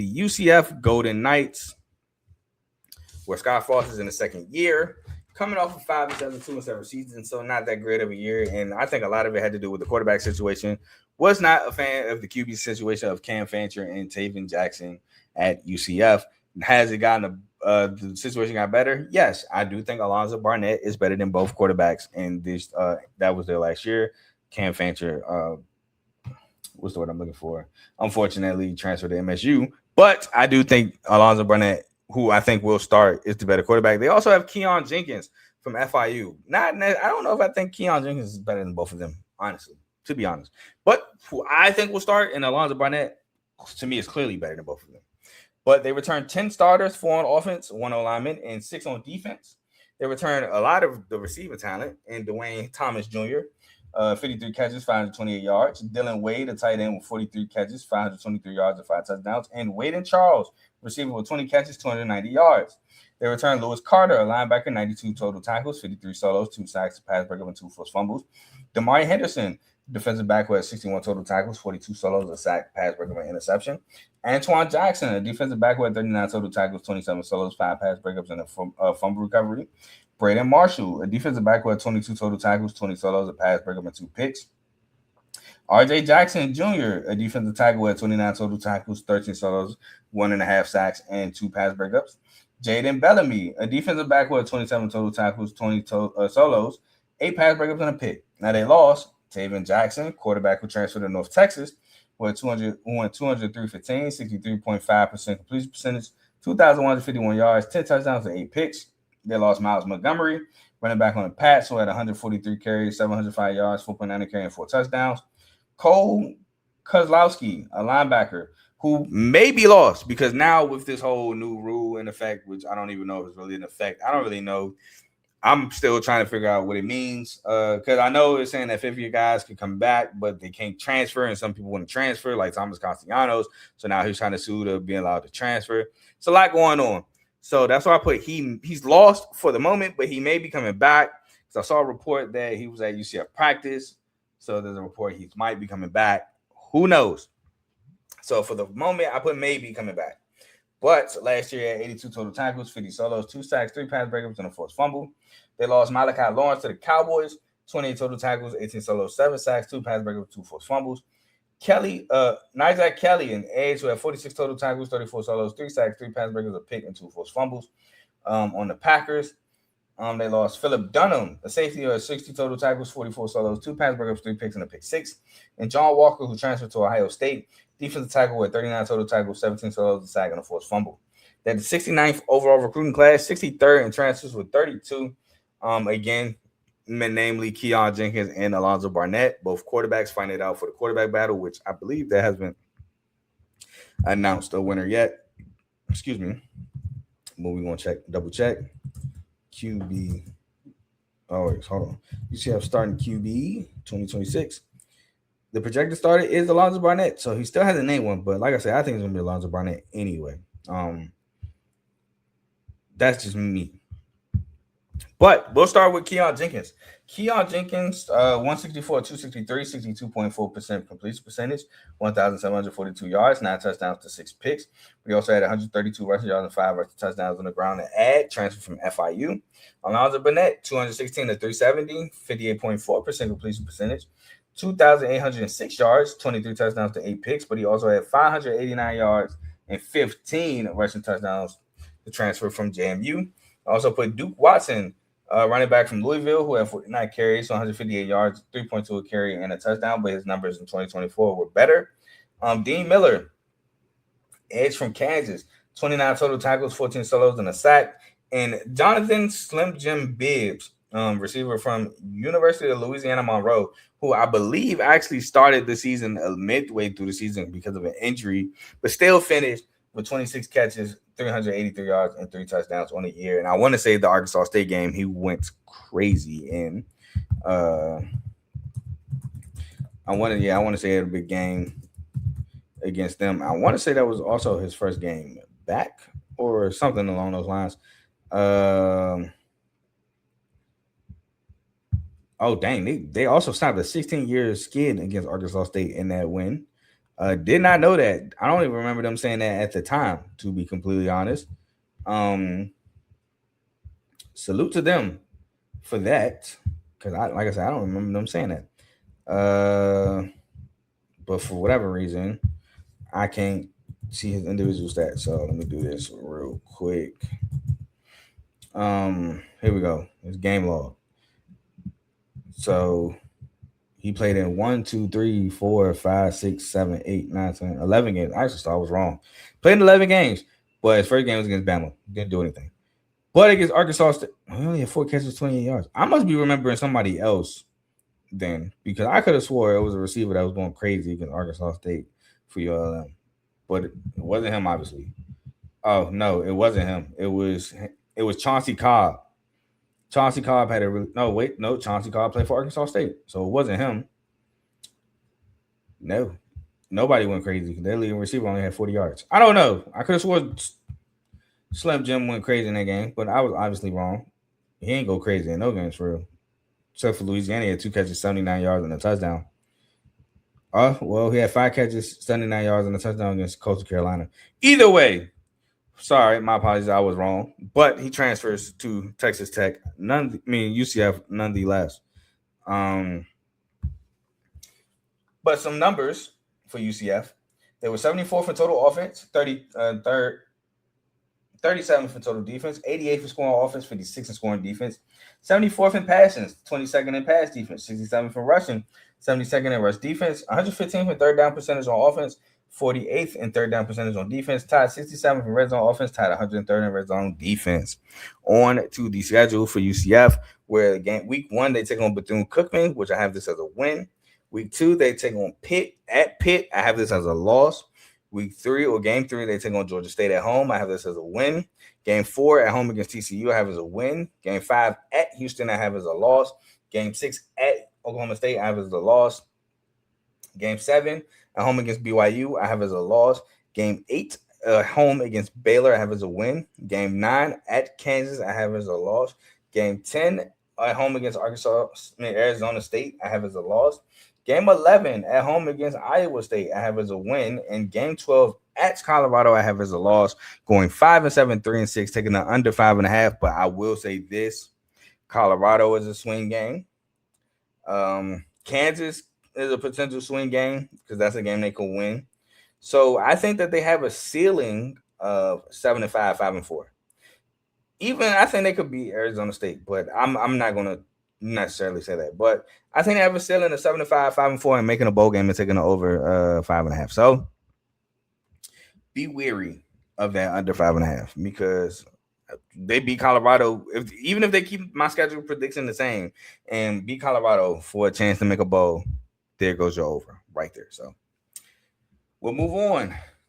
the UCF Golden Knights, where Scott Frost is in the second year, coming off of 5-7, 2-7 seasons, so not that great of a year. And I think a lot of it had to do with the quarterback situation. Was not a fan of the QB situation of Cam Fancher and Taven Jackson at UCF. Has it gotten the situation got better? Yes, I do think Alonzo Barnett is better than both quarterbacks, and this that was their last year. Cam Fancher, what's the word I'm looking for? Unfortunately, transferred to MSU, but I do think Alonzo Barnett, who I think will start, is the better quarterback. They also have Keon Jenkins from FIU. I don't know if I think Keon Jenkins is better than both of them, honestly, to be honest. But who I think will start, and Alonzo Barnett, to me, is clearly better than both of them. But they returned 10 starters, 4 on offense, 1 on lineman, and 6 on defense. They returned a lot of the receiver talent in Dwayne Thomas Jr., 53 catches, 528 yards. Dylan Wade, a tight end with 43 catches, 523 yards, and 5 touchdowns. And Wade Charles, receiver with 20 catches, 290 yards. They returned Lewis Carter, a linebacker, 92 total tackles, 53 solos, 2 sacks, a pass breakup, and 2 forced fumbles. Damari Henderson, defensive back who had 61 total tackles, 42 solos, a sack, pass breakup, and interception. Antoine Jackson, a defensive back who had 39 total tackles, 27 solos, 5 pass breakups, and a fumble recovery. Braden Marshall, a defensive back who had 22 total tackles, 20 solos, a pass breakup, and 2 picks. R.J. Jackson Jr., a defensive tackle who had 29 total tackles, 13 solos, 1.5 sacks, and 2 pass breakups. Jaden Bellamy, a defensive back who had 27 total tackles, 20 solos, 8 pass breakups, and a pick. Now they lost Taven Jackson, quarterback who transferred to North Texas, who went 203 for 10, 63.5% completion percentage, 2,151 yards, 10 touchdowns, and 8 picks. They lost Miles Montgomery, running back on the Pats, who had 143 carries, 705 yards, 4.9 carry, and 4 touchdowns. Cole Kozlowski, a linebacker, who may be lost because now with this whole new rule in effect, which I don't even know if it's really in effect, I don't really know. I'm still trying to figure out what it means because I know it's saying that fifth-year guys can come back, but they can't transfer, and some people want to transfer, like Thomas Castellanos. So now he's trying to sue to be allowed to transfer. It's a lot going on. So that's why I put he's lost for the moment, but he may be coming back. Because I saw a report that he was at UCF practice. So there's a report he might be coming back. Who knows? So for the moment, I put maybe coming back. But last year, he had 82 total tackles, 50 solos, 2 sacks, 3 pass breakups, and a forced fumble. They lost Malachi Lawrence to the Cowboys, 28 total tackles, 18 solos, 7 sacks, 2 pass breakups, 2 forced fumbles. Nizak Kelly, an edge who had 46 total tackles, 34 solos, 3 sacks, 3 pass breakups, a pick, and 2 forced fumbles. On the Packers, they lost Philip Dunham, a safety who had 60 total tackles, 44 solos, 2 pass breakups, 3 picks, and a pick 6. And John Walker, who transferred to Ohio State, defensive tackle with 39 total tackles, 17 solos, a sack, and a forced fumble. They had the 69th overall recruiting class, 63rd in transfers with 32. Again, namely Keon Jenkins and Alonzo Barnett, both quarterbacks fighting it out for the quarterback battle, which I believe there has been announced a winner yet. Excuse me. But we're going to double check. QB. Oh, wait, hold on. UCF starting QB 2026. The projected starter is Alonzo Barnett, so he still hasn't named one, but like I said, I think it's going to be Alonzo Barnett anyway. That's just me. But we'll start with Keon Jenkins. Keon Jenkins, 164, 263, 62.4% completion percentage, 1,742 yards, 9 touchdowns to 6 picks. We also had 132 rushing yards and 5 rushing touchdowns on the ground to add, transfer from FIU. Alonzo Barnett, 216 to 370, 58.4% completion percentage, 2,806 yards, 23 touchdowns to 8 picks, but he also had 589 yards and 15 rushing touchdowns to transfer from JMU. Also put Duke Watson, running back from Louisville, who had 49 carries, 158 yards, 3.2 a carry, and a touchdown, but his numbers in 2024 were better. Dean Miller, edge from Kansas, 29 total tackles, 14 solos, and a sack. And Jonathan Slim Jim Bibbs, receiver from University of Louisiana Monroe, who I believe actually started the season midway through the season because of an injury, but still finished with 26 catches, 383 yards, and 3 touchdowns on the year. And I want to say the Arkansas State game, he went crazy in. I want to say it had a big game against them. I want to say that was also his first game back or something along those lines. Oh, dang. They also stopped a 16-year skid against Arkansas State in that win. Did not know that. I don't even remember them saying that at the time, to be completely honest. Salute to them for that, because like I said, I don't remember them saying that. But for whatever reason, I can't see his individual stats. So let me do this real quick. Here we go. It's game log. So he played in 1, 2, 3, 4, 5, 6, 7, 8, 9, 10, 11 games. I actually thought I was wrong. Played in 11 games, but his first game was against Bama. Didn't do anything. But against Arkansas State, he only had 4 catches, 28 yards. I must be remembering somebody else then, because I could have swore it was a receiver that was going crazy against Arkansas State for ULM. But it wasn't him, obviously. Oh, no, it wasn't him. It was Chauncey Cobb. Chauncey Cobb had a Chauncey Cobb played for Arkansas State, so it wasn't him. No, nobody went crazy. Their leading receiver only had 40 yards. I don't know. I could have sworn Slim Jim went crazy in that game, but I was obviously wrong. He ain't go crazy in no games for real. Except for Louisiana, he had 2 catches, 79 yards, and a touchdown. Well, he had 5 catches, 79 yards, and a touchdown against Coastal Carolina. Either way, sorry, my apologies, I was wrong. But he transfers to Texas Tech. UCF nonetheless. But some numbers for UCF. They were 74th in total offense, 37th in total defense, 88th in scoring offense, 56th in scoring defense, 74th in passing, 22nd in pass defense, 67th in rushing, 72nd in rush defense, 115th in third down percentage on offense, 48th in third down percentage on defense, tied 67th in red zone offense, tied 103rd in red zone defense. On to the schedule for UCF, where week 1 they take on Bethune-Cookman, which I have this as a win. Week 2 they take on Pitt at Pitt. I have this as a loss. Week 3 or game 3 they take on Georgia State at home. I have this as a win. Game 4 at home against TCU I have as a win. Game 5 at Houston I have as a loss. Game 6 at Oklahoma State I have as a loss. Game 7 at home against BYU I have as a loss. Game 8 home against Baylor I have as a win. Game 9 at Kansas I have as a loss. Game 10 at home against Arizona State I have as a loss. Game 11 at home against Iowa State I have as a win. And game 12 at Colorado I have as a loss. Going 5-7, 3-6, taking the under 5.5. But I will say this: Colorado is a swing game. Kansas is a potential swing game because that's a game they can win. So I think that they have a ceiling of 7-5, 5-4. Even I think they could beat Arizona State, but I'm not gonna necessarily say that. But I think they have a ceiling of 7-5, 5-4, and making a bowl game and taking it over 5.5. So be weary of that under 5.5 because they beat Colorado. Even if they keep my schedule prediction the same and beat Colorado for a chance to make a bowl, there goes your over right there. So we'll move on